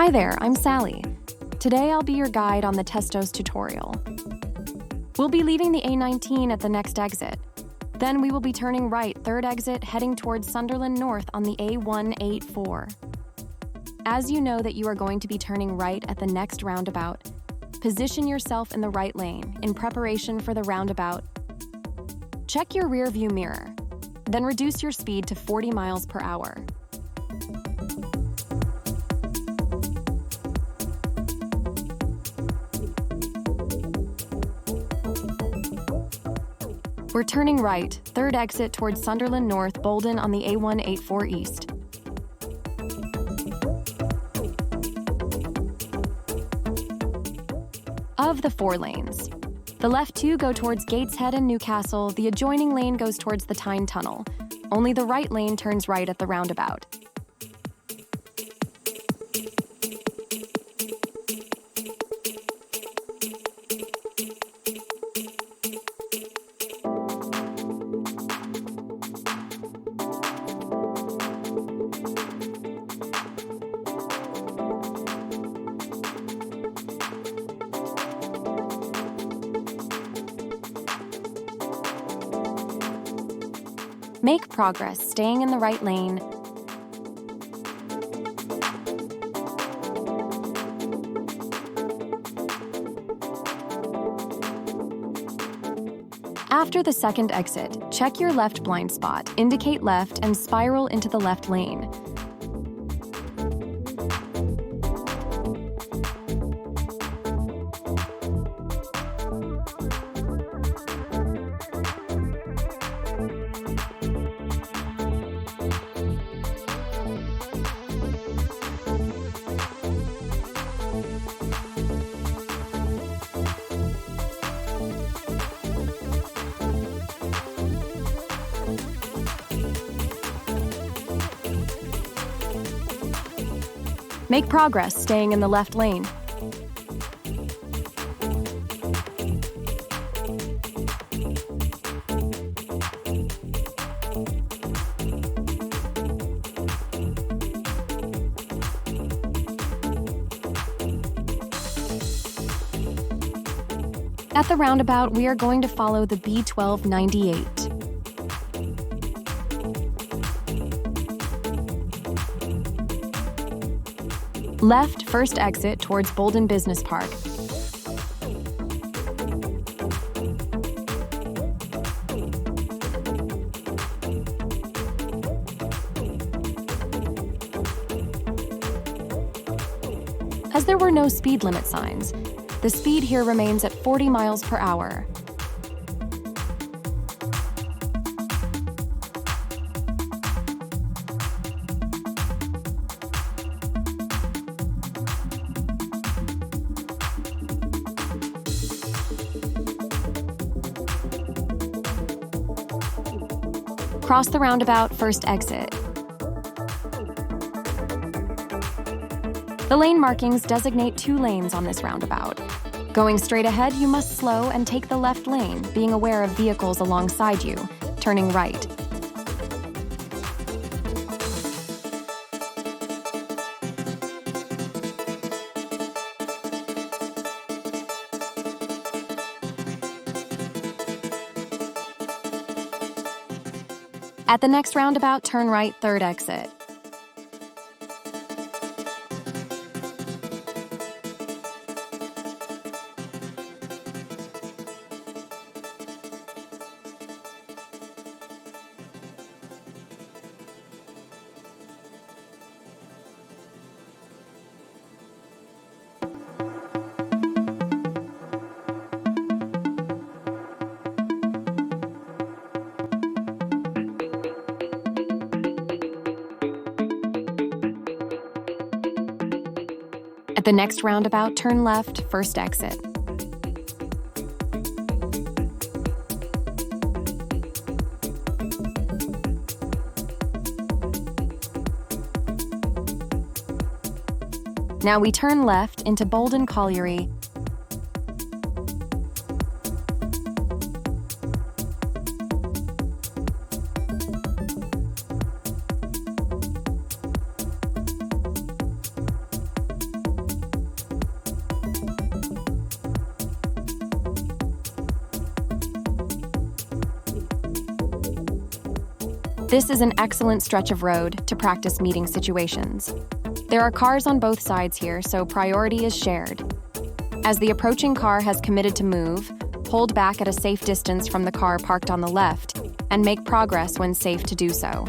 Hi there, I'm Sally. Today I'll be your guide on the Testos tutorial. We'll be leaving the A19 at the next exit. Then we will be turning right, third exit, heading towards Sunderland North on the A184. As you know that you are going to be turning right at the next roundabout, position yourself in the right lane in preparation for the roundabout. Check your rear view mirror, then reduce your speed to 40 miles per hour. We're turning right, third exit towards Sunderland North, Boldon on the A184 East. Of the 4 lanes, the left 2 go towards Gateshead and Newcastle, the adjoining lane goes towards the Tyne Tunnel. Only the right lane turns right at the roundabout. Make progress, staying in the right lane. After the second exit, check your left blind spot, indicate left, and spiral into the left lane. Make progress, staying in the left lane. At the roundabout, we are going to follow the B1298. Left, first exit towards Boldon Business Park. As there were no speed limit signs, the speed here remains at 40 miles per hour. Cross the roundabout, first exit. The lane markings designate 2 lanes on this roundabout. Going straight ahead, you must slow and take the left lane, being aware of vehicles alongside you, turning right. At the next roundabout, turn right, third exit. At the next roundabout, turn left, first exit. Now we turn left into Boldon Colliery. This is an excellent stretch of road to practice meeting situations. There are cars on both sides here, so priority is shared. As the approaching car has committed to move, hold back at a safe distance from the car parked on the left, and make progress when safe to do so.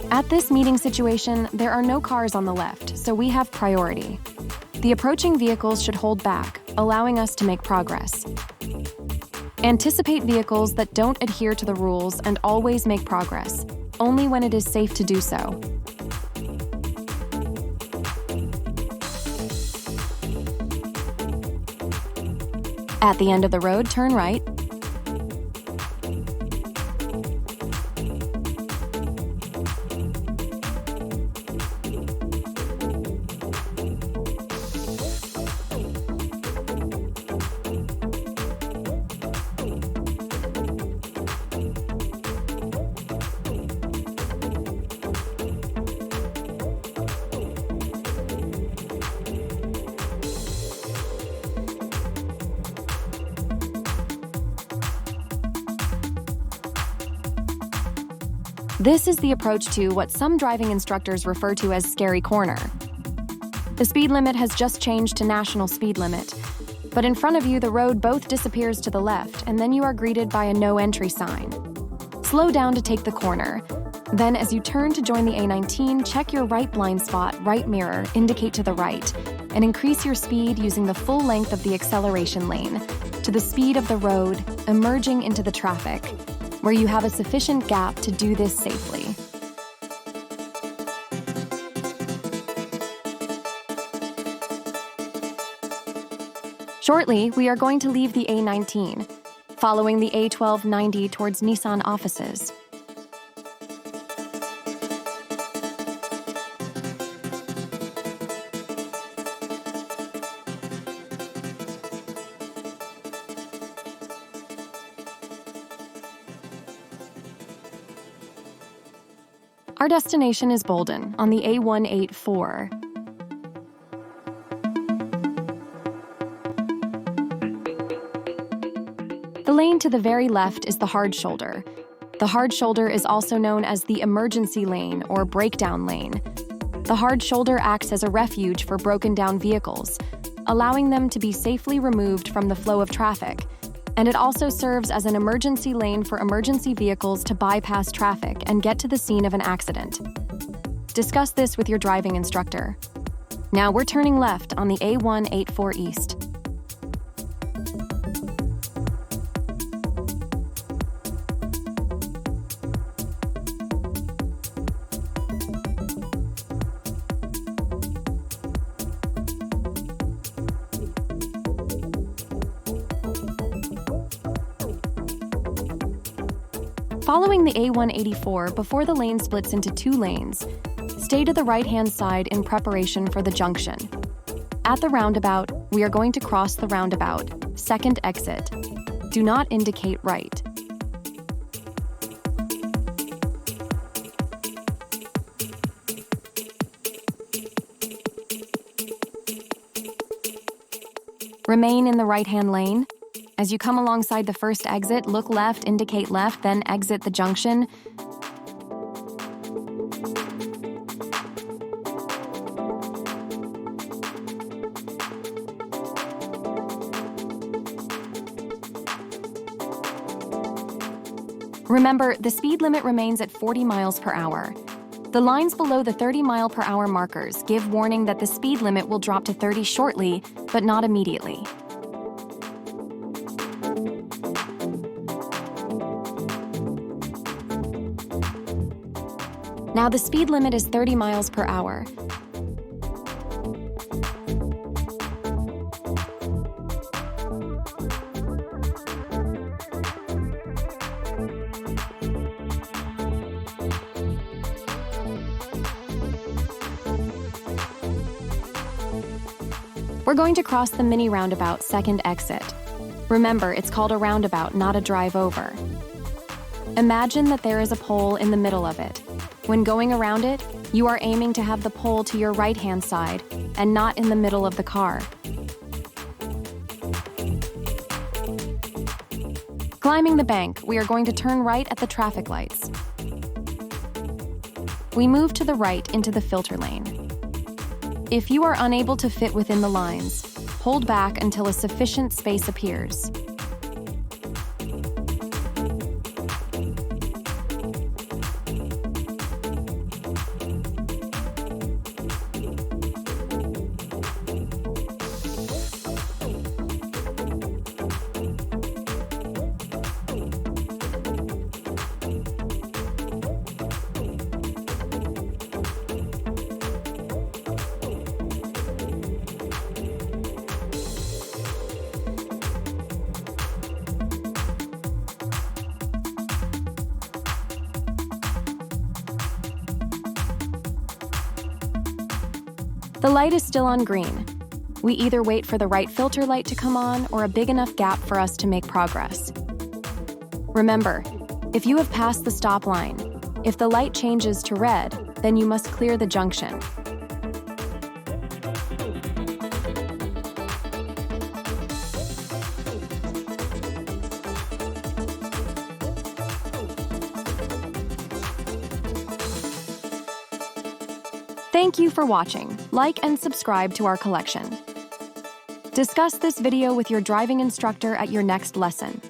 At this meeting situation, there are no cars on the left, so we have priority. The approaching vehicles should hold back, allowing us to make progress. Anticipate vehicles that don't adhere to the rules and always make progress, only when it is safe to do so. At the end of the road, turn right. This is the approach to what some driving instructors refer to as Scarey Corner. The speed limit has just changed to national speed limit, but in front of you the road both disappears to the left and then you are greeted by a no entry sign. Slow down to take the corner. Then as you turn to join the A19, check your right blind spot, right mirror, indicate to the right, and increase your speed using the full length of the acceleration lane to the speed of the road, emerging into the traffic, where you have a sufficient gap to do this safely. Shortly, we are going to leave the A19, following the A1290 towards Nissan offices. Our destination is Boldon on the A184. The lane to the very left is the hard shoulder. The hard shoulder is also known as the emergency lane or breakdown lane. The hard shoulder acts as a refuge for broken down vehicles, allowing them to be safely removed from the flow of traffic. And it also serves as an emergency lane for emergency vehicles to bypass traffic and get to the scene of an accident. Discuss this with your driving instructor. Now we're turning left on the A184 East. Following the A184 before the lane splits into two lanes, stay to the right-hand side in preparation for the junction. At the roundabout, we are going to cross the roundabout, second exit. Do not indicate right. Remain in the right-hand lane. As you come alongside the first exit, look left, indicate left, then exit the junction. Remember, the speed limit remains at 40 miles per hour. The lines below the 30-mile-per-hour markers give warning that the speed limit will drop to 30 shortly, but not immediately. Now the speed limit is 30 miles per hour. We're going to cross the mini roundabout second exit. Remember, it's called a roundabout, not a drive over. Imagine that there is a pole in the middle of it. When going around it, you are aiming to have the pole to your right-hand side and not in the middle of the car. Climbing the bank, we are going to turn right at the traffic lights. We move to the right into the filter lane. If you are unable to fit within the lines, hold back until a sufficient space appears. The light is still on green. We either wait for the right filter light to come on or a big enough gap for us to make progress. Remember, if you have passed the stop line, if the light changes to red, then you must clear the junction. Thank you for watching. Like and subscribe to our collection. Discuss this video with your driving instructor at your next lesson.